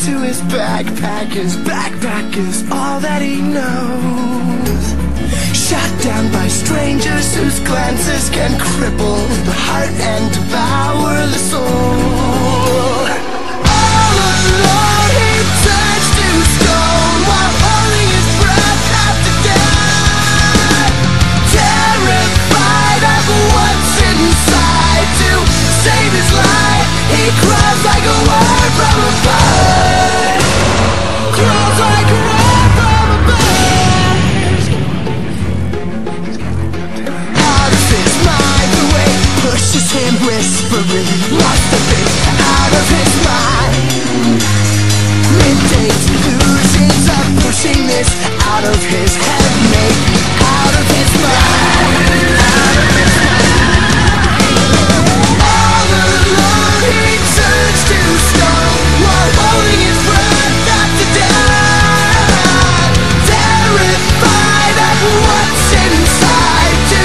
to his backpack is all that he knows. Shot down by strangers whose glances can cripple the heart and devour the soul. All alone he turns to stone while holding his breath after death. Terrified of what's inside, to save his life he crawls like a word from a bird. Crawls like a word from a bird. Out of his mind, the way pushes him whispering, must have been out of his mind. Midday delusions are pushing this out of his head, maybe out of his mind. Out of his mind. All alone he turns to stone while holding his breath after death. Terrified of what's inside, to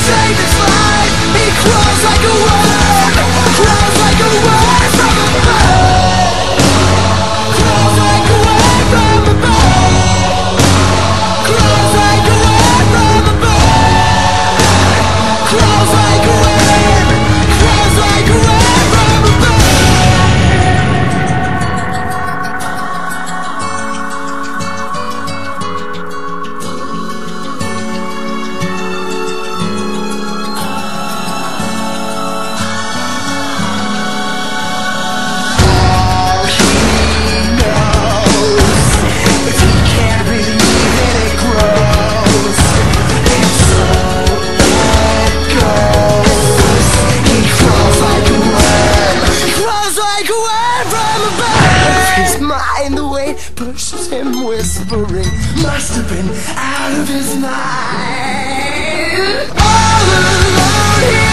save his life he crawls like a word, crawls like a word from a bird. Crawls like a word from a bird. Crawls like a word from a bird. Crawls like a word. Crawls like a word from a bird. All he knows, if he can't believe it, it grows. And so it goes. He crawls like a worm. He crawls like a worm from a bird. Out of his mind, the way it pushes him whispering, must have been out of his mind. All alone he